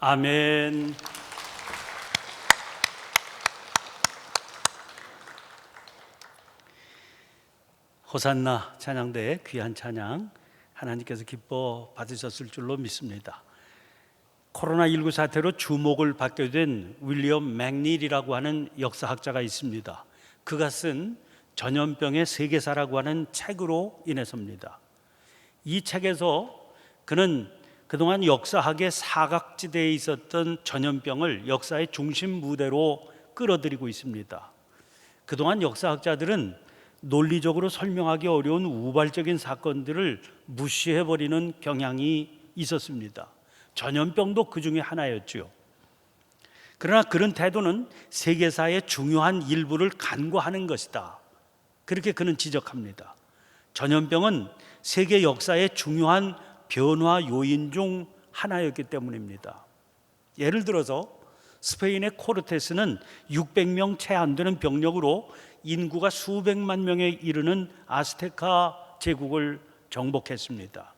아멘. 호산나 찬양대의 귀한 찬양 하나님께서 기뻐 받으셨을 줄로 믿습니다. 코로나19 사태로 주목을 받게 된 윌리엄 맥닐이라고 하는 역사학자가 있습니다. 그가 쓴 전염병의 세계사라고 하는 책으로 인해서입니다. 이 책에서 그는 그동안 역사학의 사각지대에 있었던 전염병을 역사의 중심 무대로 끌어들이고 있습니다. 그동안 역사학자들은 논리적으로 설명하기 어려운 우발적인 사건들을 무시해버리는 경향이 있었습니다. 전염병도 그 중에 하나였죠. 그러나 그런 태도는 세계사의 중요한 일부를 간과하는 것이다. 그렇게 그는 지적합니다. 전염병은 세계 역사의 중요한 변화 요인 중 하나였기 때문입니다. 예를 들어서 스페인의 코르테스는 600명 채 안 되는 병력으로 인구가 수백만 명에 이르는 아스테카 제국을 정복했습니다.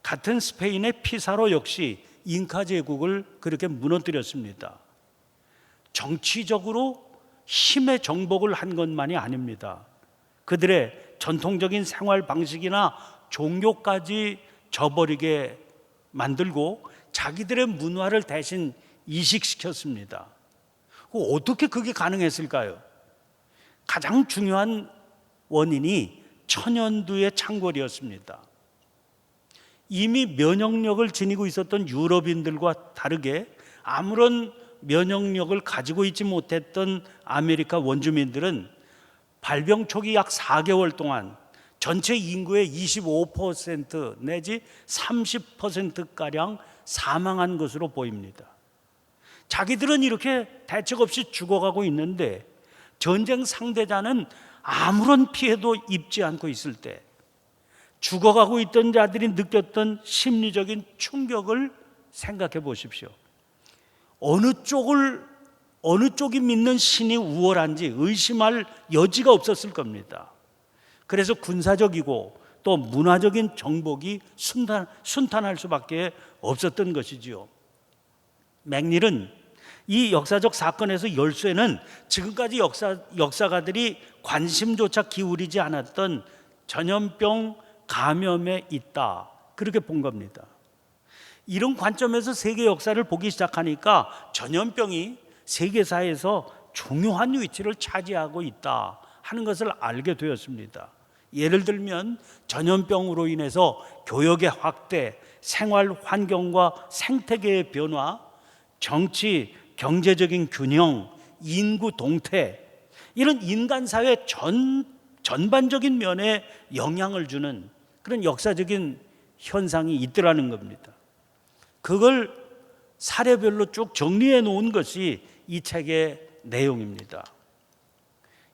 같은 스페인의 피사로 역시 잉카 제국을 그렇게 무너뜨렸습니다. 정치적으로 힘의 정복을 한 것만이 아닙니다. 그들의 전통적인 생활 방식이나 종교까지 저버리게 만들고 자기들의 문화를 대신 이식시켰습니다. 어떻게 그게 가능했을까요? 가장 중요한 원인이 천연두의 창궐이었습니다. 이미 면역력을 지니고 있었던 유럽인들과 다르게 아무런 면역력을 가지고 있지 못했던 아메리카 원주민들은 발병 초기 약 4개월 동안 전체 인구의 25% 내지 30%가량 사망한 것으로 보입니다. 자기들은 이렇게 대책 없이 죽어가고 있는데 전쟁 상대자는 아무런 피해도 입지 않고 있을 때 죽어가고 있던 자들이 느꼈던 심리적인 충격을 생각해 보십시오. 어느 쪽이 믿는 신이 우월한지 의심할 여지가 없었을 겁니다. 그래서 군사적이고 또 문화적인 정복이 순탄할 수밖에 없었던 것이지요. 맥닐은 이 역사적 사건에서 열쇠는 지금까지 역사가들이 관심조차 기울이지 않았던 전염병 감염에 있다, 그렇게 본 겁니다. 이런 관점에서 세계 역사를 보기 시작하니까 전염병이 세계사에서 중요한 위치를 차지하고 있다 하는 것을 알게 되었습니다. 예를 들면 전염병으로 인해서 교역의 확대, 생활 환경과 생태계의 변화, 정치, 경제적인 균형, 인구 동태, 이런 인간 사회 전반적인 면에 영향을 주는 그런 역사적인 현상이 있더라는 겁니다. 그걸 사례별로 쭉 정리해 놓은 것이 이 책의 내용입니다.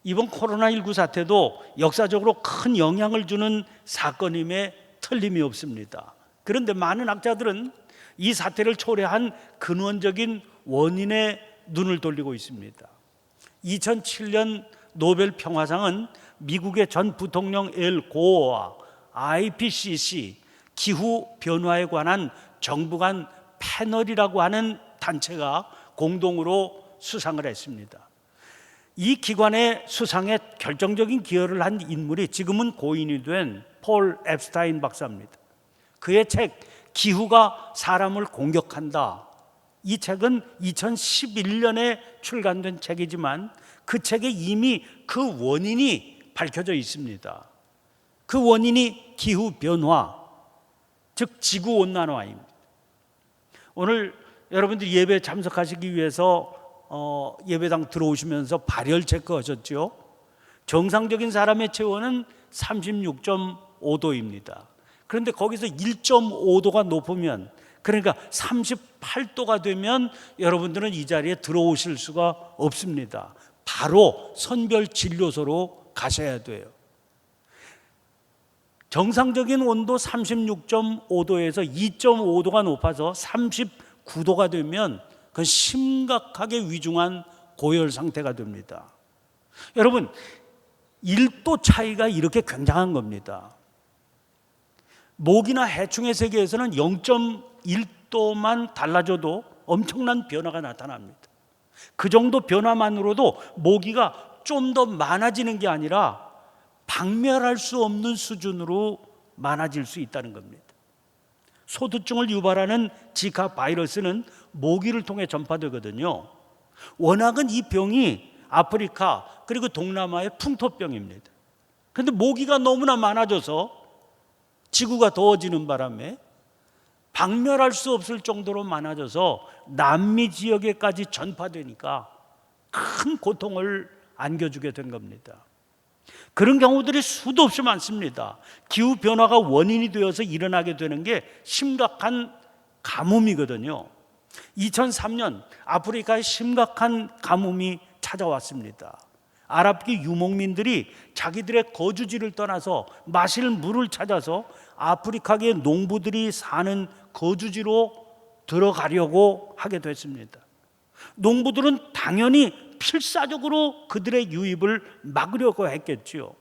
이번 코로나19 사태도 역사적으로 큰 영향을 주는 사건임에 틀림이 없습니다. 그런데 많은 학자들은 이 사태를 초래한 근원적인 원인에 눈을 돌리고 있습니다. 2007년 노벨 평화상은 미국의 전 부통령 엘 고어와 IPCC 기후 변화에 관한 정부 간 패널이라고 하는 단체가 공동으로 수상을 했습니다. 이 기관의 수상에 결정적인 기여를 한 인물이 지금은 고인이 된 폴 앱스타인 박사입니다. 그의 책 기후가 사람을 공격한다, 이 책은 2011년에 출간된 책이지만 그 책에 이미 그 원인이 밝혀져 있습니다. 그 원인이 기후변화, 즉 지구온난화입니다. 오늘 여러분들이 예배에 참석하시기 위해서 예배당 들어오시면서 발열 체크하셨죠? 정상적인 사람의 체온은 36.5도입니다. 그런데 거기서 1.5도가 높으면, 그러니까 38도가 되면 여러분들은 이 자리에 들어오실 수가 없습니다. 바로 선별진료소로 가셔야 돼요. 정상적인 온도 36.5도에서 2.5도가 높아서 39도가 되면 그건 심각하게 위중한 고열 상태가 됩니다. 여러분, 1도 차이가 이렇게 굉장한 겁니다. 모기나 해충의 세계에서는 0.1도만 달라져도 엄청난 변화가 나타납니다. 그 정도 변화만으로도 모기가 좀 더 많아지는 게 아니라 박멸할 수 없는 수준으로 많아질 수 있다는 겁니다. 소두증을 유발하는 지카 바이러스는 모기를 통해 전파되거든요. 워낙은 이 병이 아프리카 그리고 동남아의 풍토병입니다. 그런데 모기가 너무나 많아져서 지구가 더워지는 바람에 박멸할 수 없을 정도로 많아져서 남미 지역에까지 전파되니까 큰 고통을 안겨주게 된 겁니다. 그런 경우들이 수도 없이 많습니다. 기후변화가 원인이 되어서 일어나게 되는 게 심각한 가뭄이거든요. 2003년 아프리카에 심각한 가뭄이 찾아왔습니다. 아랍계 유목민들이 자기들의 거주지를 떠나서 마실 물을 찾아서 아프리카계 농부들이 사는 거주지로 들어가려고 하게 됐습니다. 농부들은 당연히 필사적으로 그들의 유입을 막으려고 했겠지요.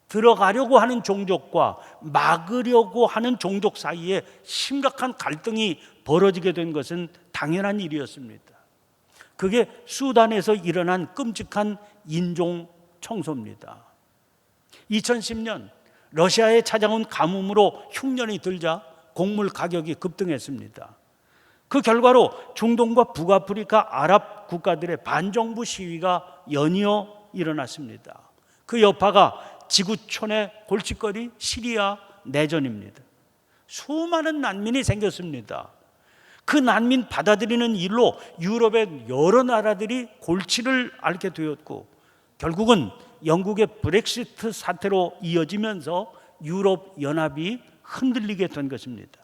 들어가려고 하는 종족과 막으려고 하는 종족 사이에 심각한 갈등이 벌어지게 된 것은 당연한 일이었습니다. 그게 수단에서 일어난 끔찍한 인종 청소입니다. 2010년 러시아에 찾아온 가뭄으로 흉년이 들자 곡물 가격이 급등했습니다. 그 결과로 중동과 북아프리카 아랍 국가들의 반정부 시위가 연이어 일어났습니다. 그 여파가 지구촌의 골칫거리 시리아 내전입니다. 수많은 난민이 생겼습니다. 그 난민 받아들이는 일로 유럽의 여러 나라들이 골치를 앓게 되었고 결국은 영국의 브렉시트 사태로 이어지면서 유럽 연합이 흔들리게 된 것입니다.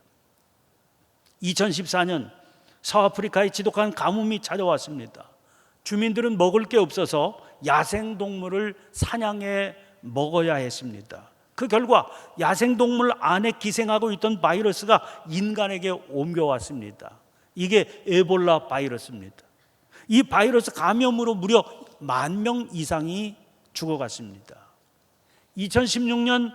2014년 서아프리카에 지독한 가뭄이 찾아왔습니다. 주민들은 먹을 게 없어서 야생동물을 사냥해 먹어야 했습니다. 그 결과 야생동물 안에 기생하고 있던 바이러스가 인간에게 옮겨왔습니다. 이게 에볼라 바이러스입니다. 이 바이러스 감염으로 무려 10,000명 이상이 죽어갔습니다. 2016년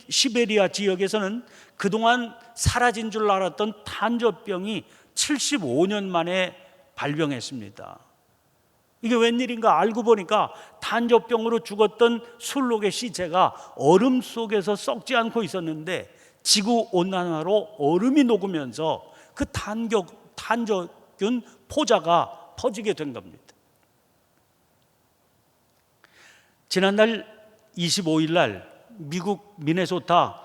시베리아 지역에서는 그동안 사라진 줄 알았던 탄저병이 75년 만에 발병했습니다. 이게 웬일인가 알고 보니까 탄저병으로 죽었던 술록의 시체가 얼음 속에서 썩지 않고 있었는데 지구온난화로 얼음이 녹으면서 그 탄저균 포자가 퍼지게 된 겁니다. 지난달 25일 날 미국 미네소타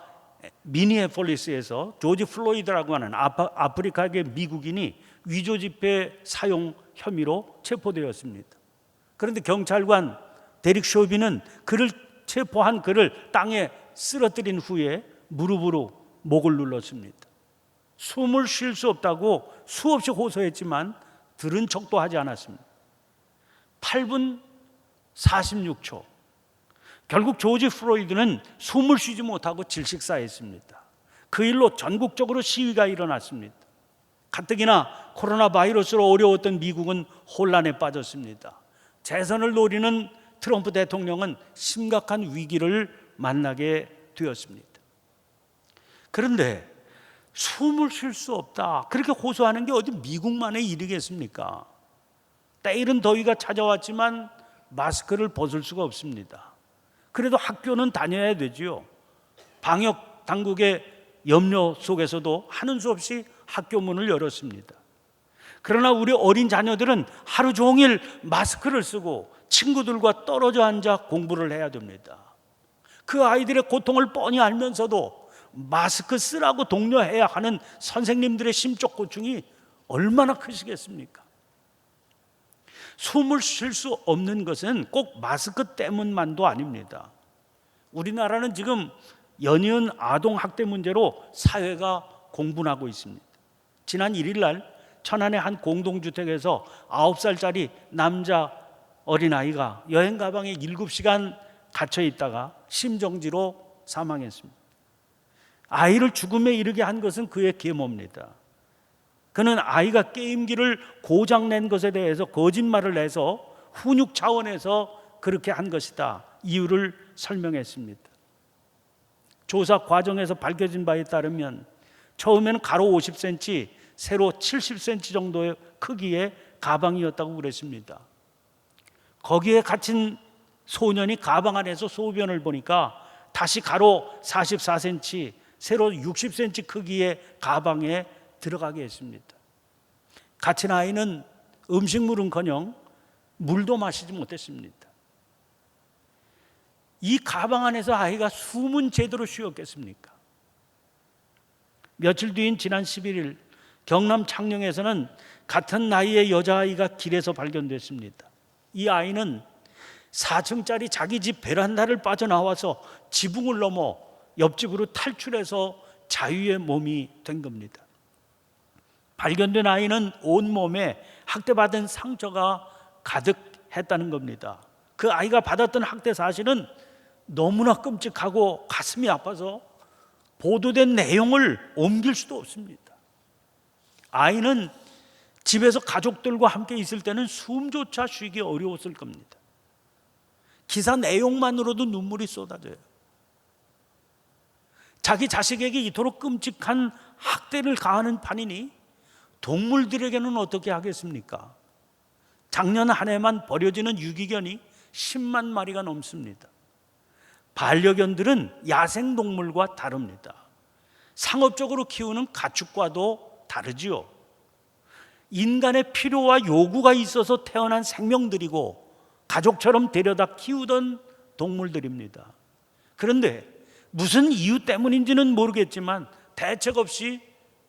미니애폴리스에서 조지 플로이드라고 하는 아프리카계 미국인이 위조 지폐 사용 혐의로 체포되었습니다. 그런데 경찰관 데릭 쇼비는 그를 체포한 그를 땅에 쓰러뜨린 후에 무릎으로 목을 눌렀습니다. 숨을 쉴 수 없다고 수없이 호소했지만 들은 척도 하지 않았습니다. 8분 46초 결국 조지 플로이드는 숨을 쉬지 못하고 질식사했습니다. 그 일로 전국적으로 시위가 일어났습니다. 가뜩이나 코로나 바이러스로 어려웠던 미국은 혼란에 빠졌습니다. 재선을 노리는 트럼프 대통령은 심각한 위기를 만나게 되었습니다. 그런데 숨을 쉴 수 없다 그렇게 호소하는 게 어디 미국만의 일이겠습니까? 때이른 더위가 찾아왔지만 마스크를 벗을 수가 없습니다. 그래도 학교는 다녀야 되지요. 방역 당국의 염려 속에서도 하는 수 없이 학교 문을 열었습니다. 그러나 우리 어린 자녀들은 하루 종일 마스크를 쓰고 친구들과 떨어져 앉아 공부를 해야 됩니다. 그 아이들의 고통을 뻔히 알면서도 마스크 쓰라고 독려해야 하는 선생님들의 심적 고충이 얼마나 크시겠습니까? 숨을 쉴 수 없는 것은 꼭 마스크 때문만도 아닙니다. 우리나라는 지금 연이은 아동학대 문제로 사회가 공분하고 있습니다. 지난 1일 날 천안의 한 공동주택에서 9살짜리 남자 어린아이가 여행 가방에 7시간 갇혀 있다가 심정지로 사망했습니다. 아이를 죽음에 이르게 한 것은 그의 계모입니다. 그는 아이가 게임기를 고장낸 것에 대해서 거짓말을 해서 훈육 차원에서 그렇게 한 것이다. 이유를 설명했습니다. 조사 과정에서 밝혀진 바에 따르면 처음에는 가로 50cm, 세로 70cm 정도의 크기의 가방이었다고 그랬습니다. 거기에 갇힌 소년이 가방 안에서 소변을 보니까 다시 가로 44cm, 세로 60cm 크기의 가방에 들어가게 했습니다. 갇힌 아이는 음식물은커녕 물도 마시지 못했습니다. 이 가방 안에서 아이가 숨은 제대로 쉬었겠습니까? 며칠 뒤인 지난 11일 경남 창녕에서는 같은 나이의 여자아이가 길에서 발견됐습니다. 이 아이는 4층짜리 자기 집 베란다를 빠져나와서 지붕을 넘어 옆집으로 탈출해서 자유의 몸이 된 겁니다. 발견된 아이는 온몸에 학대받은 상처가 가득했다는 겁니다. 그 아이가 받았던 학대 사실은 너무나 끔찍하고 가슴이 아파서 보도된 내용을 옮길 수도 없습니다. 아이는 집에서 가족들과 함께 있을 때는 숨조차 쉬기 어려웠을 겁니다. 기사 내용만으로도 눈물이 쏟아져요. 자기 자식에게 이토록 끔찍한 학대를 가하는 판이니 동물들에게는 어떻게 하겠습니까? 작년 한 해만 버려지는 유기견이 10만 마리가 넘습니다. 반려견들은 야생동물과 다릅니다. 상업적으로 키우는 가축과도 다르지요. 인간의 필요와 요구가 있어서 태어난 생명들이고 가족처럼 데려다 키우던 동물들입니다. 그런데 무슨 이유 때문인지는 모르겠지만 대책 없이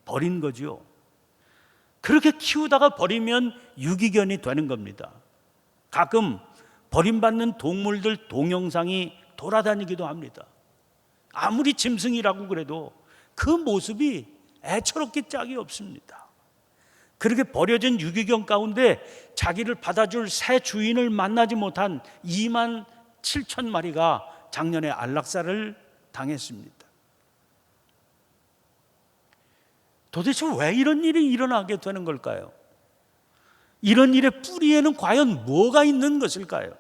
버린 거죠. 그렇게 키우다가 버리면 유기견이 되는 겁니다. 가끔 버림받는 동물들 동영상이 돌아다니기도 합니다. 아무리 짐승이라고 그래도 그 모습이 애처롭기 짝이 없습니다. 그렇게 버려진 유기견 가운데 자기를 받아줄 새 주인을 만나지 못한 2만 7천 마리가 작년에 안락사를 당했습니다. 도대체 왜 이런 일이 일어나게 되는 걸까요? 이런 일의 뿌리에는 과연 뭐가 있는 것일까요?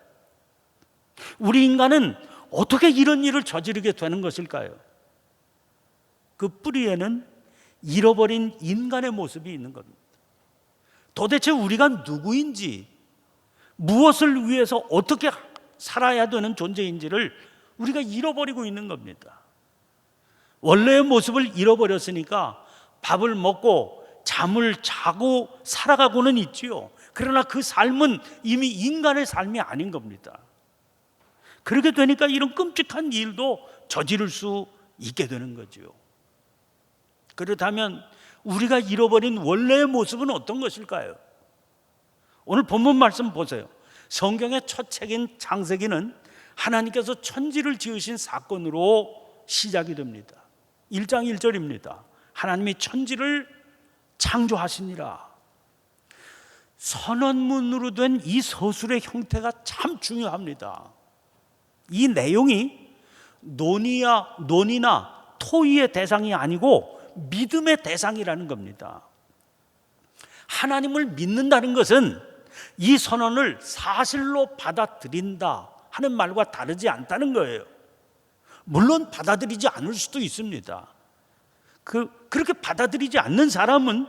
우리 인간은 어떻게 이런 일을 저지르게 되는 것일까요? 그 뿌리에는 잃어버린 인간의 모습이 있는 겁니다. 도대체 우리가 누구인지, 무엇을 위해서 어떻게 살아야 되는 존재인지를 우리가 잃어버리고 있는 겁니다. 원래의 모습을 잃어버렸으니까 밥을 먹고 잠을 자고 살아가고는 있지요. 그러나 그 삶은 이미 인간의 삶이 아닌 겁니다. 그렇게 되니까 이런 끔찍한 일도 저지를 수 있게 되는 거죠. 그렇다면 우리가 잃어버린 원래의 모습은 어떤 것일까요? 오늘 본문 말씀 보세요. 성경의 첫 책인 창세기는 하나님께서 천지를 지으신 사건으로 시작이 됩니다. 1장 1절입니다. 하나님이 천지를 창조하시니라. 선언문으로 된 이 서술의 형태가 참 중요합니다. 이 내용이 논의나 토의의 대상이 아니고 믿음의 대상이라는 겁니다. 하나님을 믿는다는 것은 이 선언을 사실로 받아들인다 하는 말과 다르지 않다는 거예요. 물론 받아들이지 않을 수도 있습니다. 그렇게 받아들이지 않는 사람은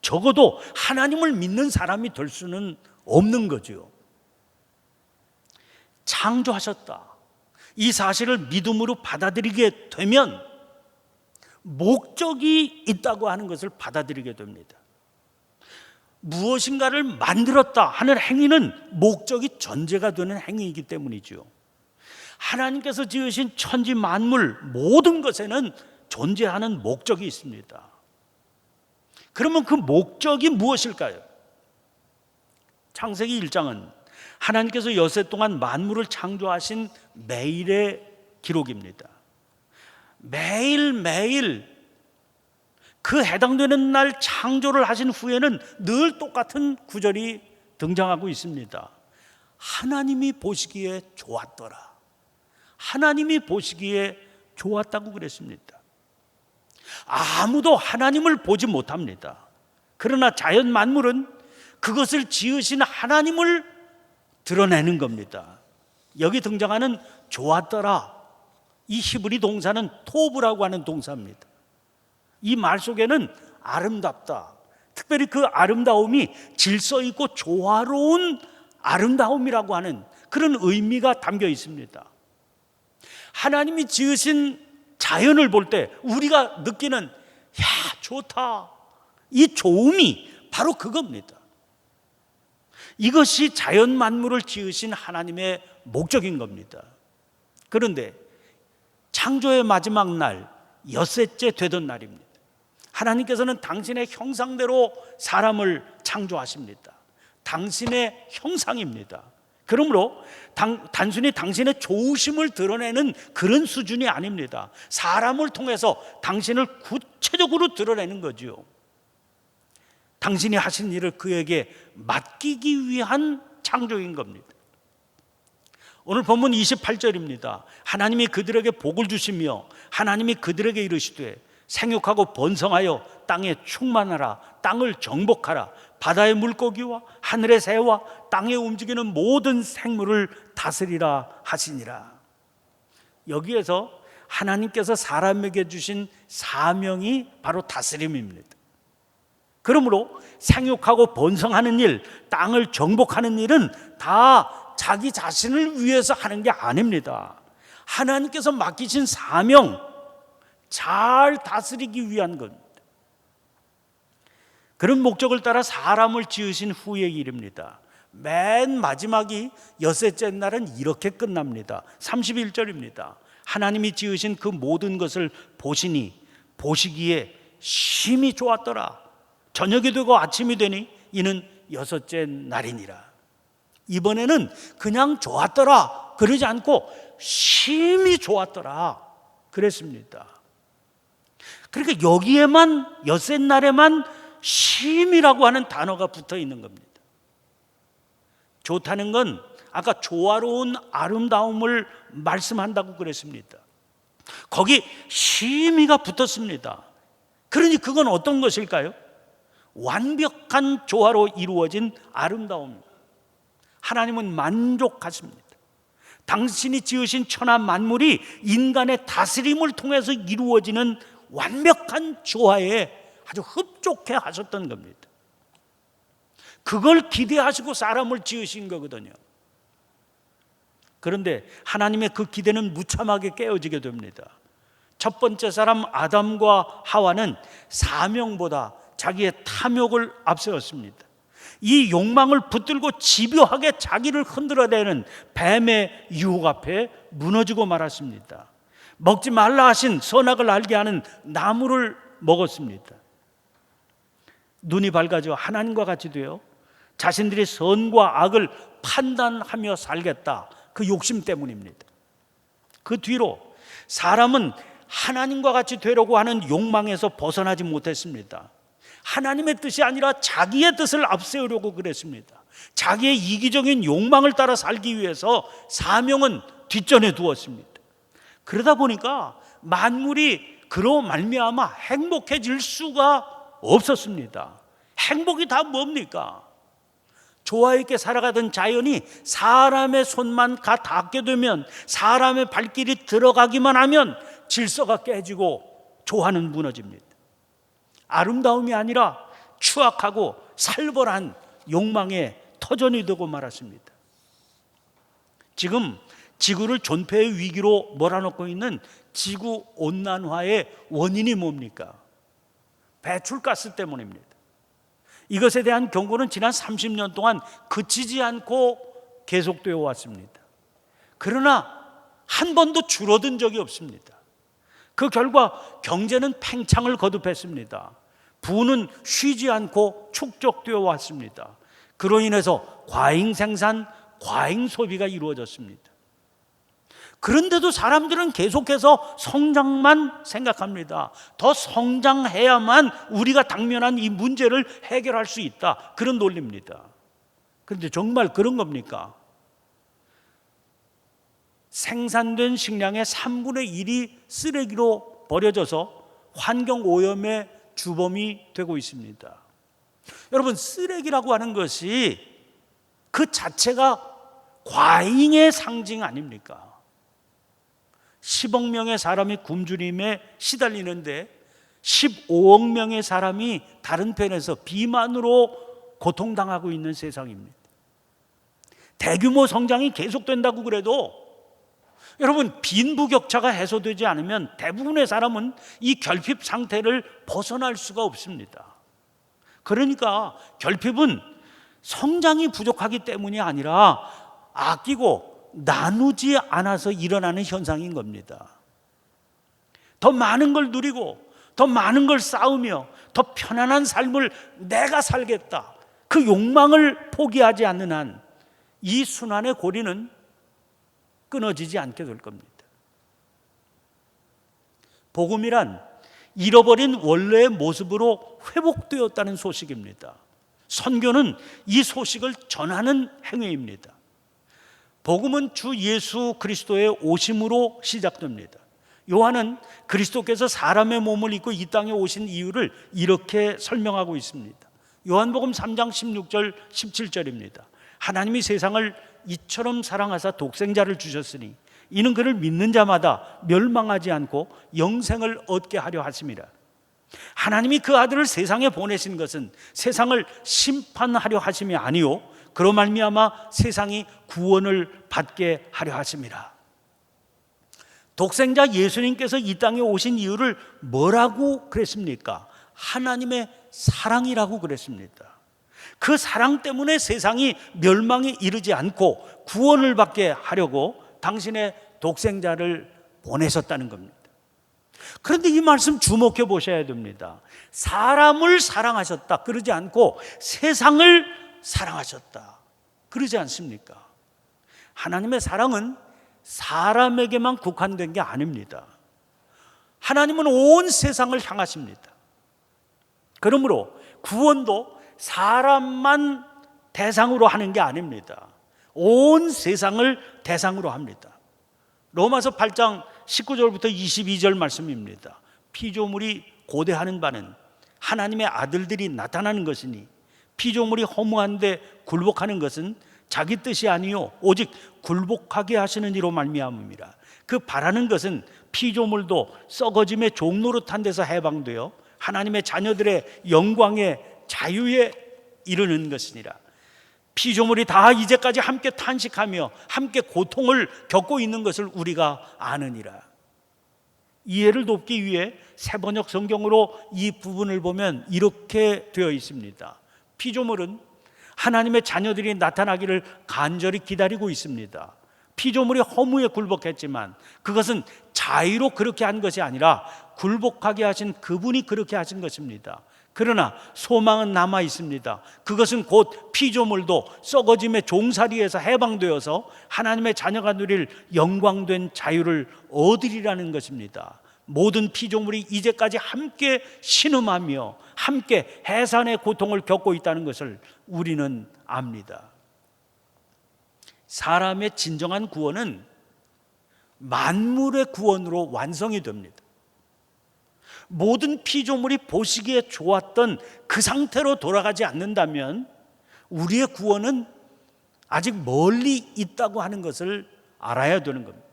적어도 하나님을 믿는 사람이 될 수는 없는 거죠. 창조하셨다. 이 사실을 믿음으로 받아들이게 되면 목적이 있다고 하는 것을 받아들이게 됩니다. 무엇인가를 만들었다 하는 행위는 목적이 전제가 되는 행위이기 때문이죠. 하나님께서 지으신 천지 만물 모든 것에는 존재하는 목적이 있습니다. 그러면 그 목적이 무엇일까요? 창세기 1장은 하나님께서 여세 동안 만물을 창조하신 매일의 기록입니다. 매일매일 그 해당되는 날 창조를 하신 후에는 늘 똑같은 구절이 등장하고 있습니다. 하나님이 보시기에 좋았더라. 하나님이 보시기에 좋았다고 그랬습니다. 아무도 하나님을 보지 못합니다. 그러나 자연 만물은 그것을 지으신 하나님을 드러내는 겁니다. 여기 등장하는 좋았더라, 이 히브리 동사는 토브라고 하는 동사입니다. 이 말 속에는 아름답다, 특별히 그 아름다움이 질서 있고 조화로운 아름다움이라고 하는 그런 의미가 담겨 있습니다. 하나님이 지으신 자연을 볼 때 우리가 느끼는 야 좋다, 이 좋음이 바로 그겁니다. 이것이 자연 만물을 지으신 하나님의 목적인 겁니다. 그런데 창조의 마지막 날, 엿새째 되던 날입니다. 하나님께서는 당신의 형상대로 사람을 창조하십니다. 당신의 형상입니다. 그러므로 단순히 당신의 좋으심을 드러내는 그런 수준이 아닙니다. 사람을 통해서 당신을 구체적으로 드러내는 거지요. 당신이 하신 일을 그에게 맡기기 위한 창조인 겁니다. 오늘 본문 28절입니다. 하나님이 그들에게 복을 주시며 하나님이 그들에게 이르시되 생육하고 번성하여 땅에 충만하라, 땅을 정복하라, 바다의 물고기와 하늘의 새와 땅에 움직이는 모든 생물을 다스리라 하시니라. 여기에서 하나님께서 사람에게 주신 사명이 바로 다스림입니다. 그러므로 생육하고 번성하는 일, 땅을 정복하는 일은 다 자기 자신을 위해서 하는 게 아닙니다. 하나님께서 맡기신 사명, 잘 다스리기 위한 겁니다. 그런 목적을 따라 사람을 지으신 후의 일입니다. 맨 마지막이 엿새째 날은 이렇게 끝납니다. 31절입니다. 하나님이 지으신 그 모든 것을 보시니 보시기에 심히 좋았더라. 저녁이 되고 아침이 되니 이는 여섯째 날이니라. 이번에는 그냥 좋았더라 그러지 않고 심히 좋았더라 그랬습니다. 그러니까 여기에만 엿새 날에만 심이라고 하는 단어가 붙어 있는 겁니다. 좋다는 건 아까 조화로운 아름다움을 말씀한다고 그랬습니다. 거기 심이가 붙었습니다. 그러니 그건 어떤 것일까요? 완벽한 조화로 이루어진 아름다움입니다. 하나님은 만족하십니다. 당신이 지으신 천하 만물이 인간의 다스림을 통해서 이루어지는 완벽한 조화에 아주 흡족해 하셨던 겁니다. 그걸 기대하시고 사람을 지으신 거거든요. 그런데 하나님의 그 기대는 무참하게 깨어지게 됩니다. 첫 번째 사람 아담과 하와는 사명보다 자기의 탐욕을 앞세웠습니다. 이 욕망을 붙들고 집요하게 자기를 흔들어대는 뱀의 유혹 앞에 무너지고 말았습니다. 먹지 말라 하신 선악을 알게 하는 나무를 먹었습니다. 눈이 밝아져 하나님과 같이 되어 자신들이 선과 악을 판단하며 살겠다, 그 욕심 때문입니다. 그 뒤로 사람은 하나님과 같이 되려고 하는 욕망에서 벗어나지 못했습니다. 하나님의 뜻이 아니라 자기의 뜻을 앞세우려고 그랬습니다. 자기의 이기적인 욕망을 따라 살기 위해서 사명은 뒷전에 두었습니다. 그러다 보니까 만물이 그로 말미암아 행복해질 수가 없었습니다. 행복이 다 뭡니까? 조화 있게 살아가던 자연이 사람의 손만 닿게 되면, 사람의 발길이 들어가기만 하면 질서가 깨지고 조화는 무너집니다. 아름다움이 아니라 추악하고 살벌한 욕망의 터전이 되고 말았습니다. 지금 지구를 존폐의 위기로 몰아넣고 있는 지구온난화의 원인이 뭡니까? 배출가스 때문입니다. 이것에 대한 경고는 지난 30년 동안 그치지 않고 계속되어 왔습니다. 그러나 한 번도 줄어든 적이 없습니다. 그 결과 경제는 팽창을 거듭했습니다. 부는 쉬지 않고 축적되어 왔습니다. 그로 인해서 과잉 생산, 과잉 소비가 이루어졌습니다. 그런데도 사람들은 계속해서 성장만 생각합니다. 더 성장해야만 우리가 당면한 이 문제를 해결할 수 있다, 그런 논리입니다. 그런데 정말 그런 겁니까? 생산된 식량의 3분의 1이 쓰레기로 버려져서 환경오염의 주범이 되고 있습니다. 여러분, 쓰레기라고 하는 것이 그 자체가 과잉의 상징 아닙니까? 10억 명의 사람이 굶주림에 시달리는데 15억 명의 사람이 다른 편에서 비만으로 고통당하고 있는 세상입니다. 대규모 성장이 계속된다고 그래도 여러분, 빈부격차가 해소되지 않으면 대부분의 사람은 이 결핍 상태를 벗어날 수가 없습니다. 그러니까 결핍은 성장이 부족하기 때문이 아니라 아끼고 나누지 않아서 일어나는 현상인 겁니다. 더 많은 걸 누리고 더 많은 걸 쌓으며 더 편안한 삶을 내가 살겠다, 그 욕망을 포기하지 않는 한 이 순환의 고리는 끊어지지 않게 될 겁니다. 복음이란 잃어버린 원래의 모습으로 회복되었다는 소식입니다. 선교는 이 소식을 전하는 행위입니다. 복음은 주 예수 그리스도의 오심으로 시작됩니다. 요한은 그리스도께서 사람의 몸을 입고 이 땅에 오신 이유를 이렇게 설명하고 있습니다. 요한복음 3장 16절 17절입니다. 하나님이 세상을 이처럼 사랑하사 독생자를 주셨으니 이는 그를 믿는 자마다 멸망하지 않고 영생을 얻게 하려 하심이라. 하나님이 그 아들을 세상에 보내신 것은 세상을 심판하려 하심이 아니요 그로 말미암아 세상이 구원을 받게 하려 하심이라. 독생자 예수님께서 이 땅에 오신 이유를 뭐라고 그랬습니까? 하나님의 사랑이라고 그랬습니다. 그 사랑 때문에 세상이 멸망에 이르지 않고 구원을 받게 하려고 당신의 독생자를 보내셨다는 겁니다. 그런데 이 말씀 주목해 보셔야 됩니다. 사람을 사랑하셨다 그러지 않고 세상을 사랑하셨다 그러지 않습니까? 하나님의 사랑은 사람에게만 국한된 게 아닙니다. 하나님은 온 세상을 향하십니다. 그러므로 구원도 사람만 대상으로 하는 게 아닙니다. 온 세상을 대상으로 합니다. 로마서 8장 19절부터 22절 말씀입니다. 피조물이 고대하는 바는 하나님의 아들들이 나타나는 것이니 피조물이 허무한데 굴복하는 것은 자기 뜻이 아니요 오직 굴복하게 하시는 이로 말미암음이라. 그 바라는 것은 피조물도 썩어짐의 종노릇한 데서 해방되어 하나님의 자녀들의 영광의 자유에 이르는 것이니라. 피조물이 다 이제까지 함께 탄식하며 함께 고통을 겪고 있는 것을 우리가 아느니라. 이해를 돕기 위해 새번역 성경으로 이 부분을 보면 이렇게 되어 있습니다. 피조물은 하나님의 자녀들이 나타나기를 간절히 기다리고 있습니다. 피조물이 허무에 굴복했지만 그것은 자의로 그렇게 한 것이 아니라 굴복하게 하신 그분이 그렇게 하신 것입니다. 그러나 소망은 남아 있습니다. 그것은 곧 피조물도 썩어짐의 종살이에서 해방되어서 하나님의 자녀가 누릴 영광된 자유를 얻으리라는 것입니다. 모든 피조물이 이제까지 함께 신음하며 함께 해산의 고통을 겪고 있다는 것을 우리는 압니다. 사람의 진정한 구원은 만물의 구원으로 완성이 됩니다. 모든 피조물이 보시기에 좋았던 그 상태로 돌아가지 않는다면 우리의 구원은 아직 멀리 있다고 하는 것을 알아야 되는 겁니다.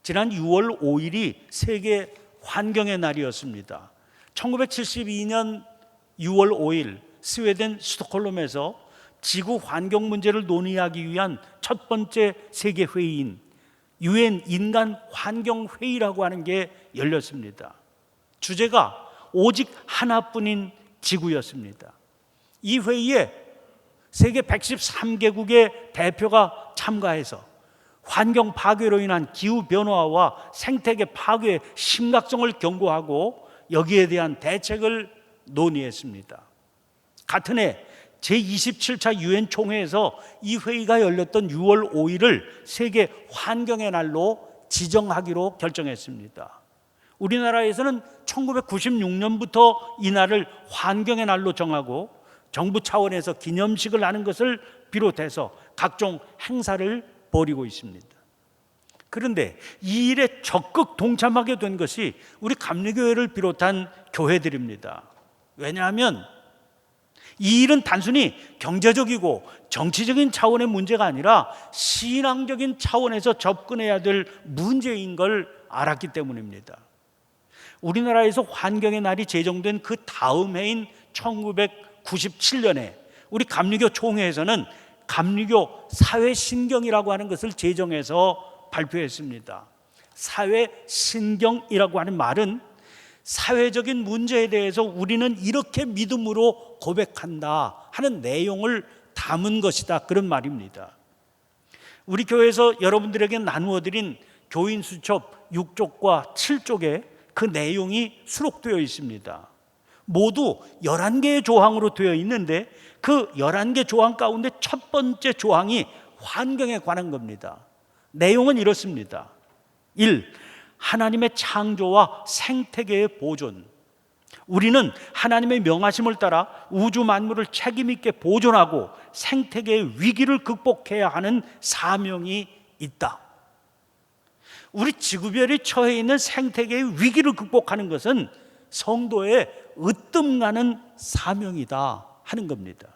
지난 6월 5일이 세계 환경의 날이었습니다. 1972년 6월 5일 스웨덴 스톡홀름에서 지구 환경 문제를 논의하기 위한 첫 번째 세계 회의인 UN 인간 환경 회의라고 하는 게 열렸습니다. 주제가 오직 하나뿐인 지구였습니다. 이 회의에 세계 113개국의 대표가 참가해서 환경 파괴로 인한 기후 변화와 생태계 파괴의 심각성을 경고하고 여기에 대한 대책을 논의했습니다. 같은 해 제27차 UN 총회에서 이 회의가 열렸던 6월 5일을 세계 환경의 날로 지정하기로 결정했습니다. 우리나라에서는 1996년부터 이 날을 환경의 날로 정하고 정부 차원에서 기념식을 하는 것을 비롯해서 각종 행사를 벌이고 있습니다. 그런데 이 일에 적극 동참하게 된 것이 우리 감리교회를 비롯한 교회들입니다. 왜냐하면 이 일은 단순히 경제적이고 정치적인 차원의 문제가 아니라 신앙적인 차원에서 접근해야 될 문제인 걸 알았기 때문입니다. 우리나라에서 환경의 날이 제정된 그 다음 해인 1997년에 우리 감리교 총회에서는 감리교 사회신경이라고 하는 것을 제정해서 발표했습니다. 사회신경이라고 하는 말은 사회적인 문제에 대해서 우리는 이렇게 믿음으로 고백한다 하는 내용을 담은 것이다, 그런 말입니다. 우리 교회에서 여러분들에게 나누어드린 교인 수첩 6쪽과 7쪽에 그 내용이 수록되어 있습니다. 모두 11개의 조항으로 되어 있는데 그 11개 조항 가운데 첫 번째 조항이 환경에 관한 겁니다. 내용은 이렇습니다. 1. 하나님의 창조와 생태계의 보존. 우리는 하나님의 명하심을 따라 우주 만물을 책임 있게 보존하고 생태계의 위기를 극복해야 하는 사명이 있다. 우리 지구별이 처해 있는 생태계의 위기를 극복하는 것은 성도의 으뜸나는 사명이다 하는 겁니다.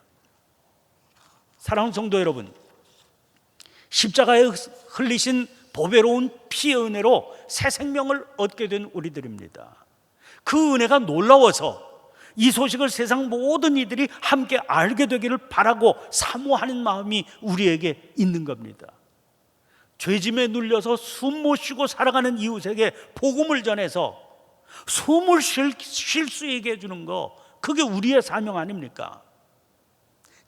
사랑하는 성도 여러분, 십자가에 흘리신 보배로운 피의 은혜로 새 생명을 얻게 된 우리들입니다. 그 은혜가 놀라워서 이 소식을 세상 모든 이들이 함께 알게 되기를 바라고 사모하는 마음이 우리에게 있는 겁니다. 죄짐에 눌려서 숨 못 쉬고 살아가는 이웃에게 복음을 전해서 숨을 쉴 수 있게 해주는 거, 그게 우리의 사명 아닙니까?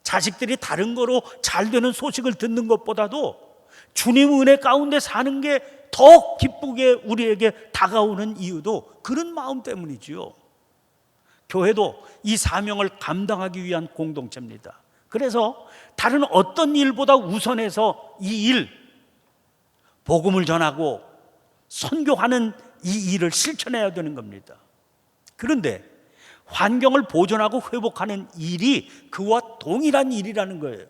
자식들이 다른 거로 잘 되는 소식을 듣는 것보다도 주님 은혜 가운데 사는 게 더 기쁘게 우리에게 다가오는 이유도 그런 마음 때문이지요. 교회도 이 사명을 감당하기 위한 공동체입니다. 그래서 다른 어떤 일보다 우선해서 이 일, 복음을 전하고 선교하는 이 일을 실천해야 되는 겁니다. 그런데 환경을 보존하고 회복하는 일이 그와 동일한 일이라는 거예요.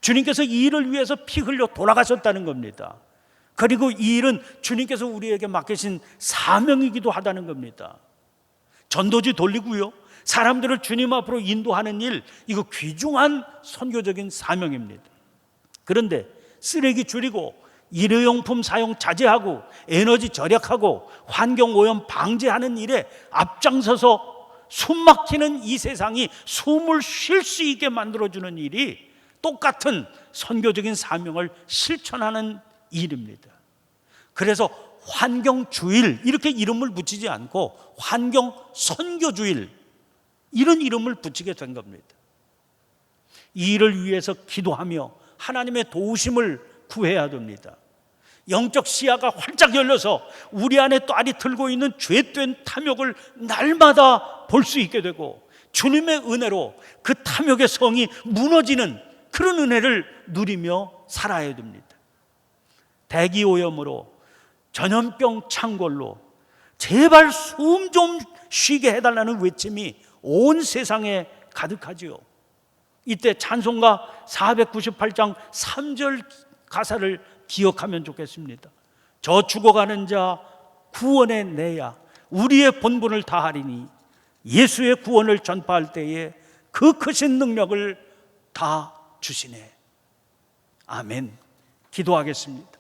주님께서 이 일을 위해서 피 흘려 돌아가셨다는 겁니다. 그리고 이 일은 주님께서 우리에게 맡기신 사명이기도 하다는 겁니다. 전도지 돌리고요, 사람들을 주님 앞으로 인도하는 일, 이거 귀중한 선교적인 사명입니다. 그런데 쓰레기 줄이고 일회용품 사용 자제하고 에너지 절약하고 환경오염 방제하는 일에 앞장서서 숨막히는 이 세상이 숨을 쉴 수 있게 만들어주는 일이 똑같은 선교적인 사명을 실천하는 일입니다. 그래서 환경주일 이렇게 이름을 붙이지 않고 환경선교주일 이런 이름을 붙이게 된 겁니다. 이 일을 위해서 기도하며 하나님의 도우심을 구해야 됩니다. 영적 시야가 활짝 열려서 우리 안에 또 알이 들고 있는 죄된 탐욕을 날마다 볼 수 있게 되고 주님의 은혜로 그 탐욕의 성이 무너지는 그런 은혜를 누리며 살아야 됩니다. 대기오염으로, 전염병 창궐로 제발 숨 좀 쉬게 해달라는 외침이 온 세상에 가득하지요. 이때 찬송가 498장 3절 가사를 기억하면 좋겠습니다. 저 죽어가는 자 구원의 내야 우리의 본분을 다하리니 예수의 구원을 전파할 때에 그 크신 능력을 다 주시네. 아멘. 기도하겠습니다.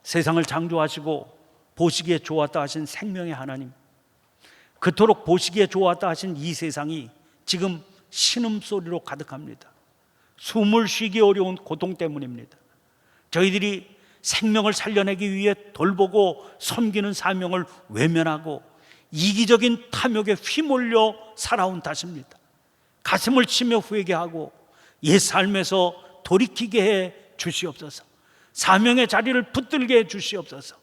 세상을 창조하시고 보시기에 좋았다 하신 생명의 하나님, 그토록 보시기에 좋았다 하신 이 세상이 지금 신음소리로 가득합니다. 숨을 쉬기 어려운 고통 때문입니다. 저희들이 생명을 살려내기 위해 돌보고 섬기는 사명을 외면하고 이기적인 탐욕에 휘몰려 살아온 탓입니다. 가슴을 치며 회개하고 옛 삶에서 돌이키게 해 주시옵소서. 사명의 자리를 붙들게 해 주시옵소서.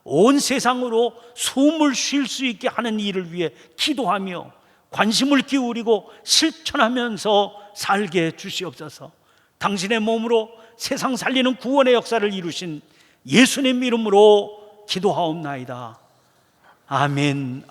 온 세상으로 숨을 쉴 수 있게 하는 일을 위해 기도하며 관심을 기울이고 실천하면서 살게 해 주시옵소서. 당신의 몸으로 세상 살리는 구원의 역사를 이루신 예수님 이름으로 기도하옵나이다. 아멘.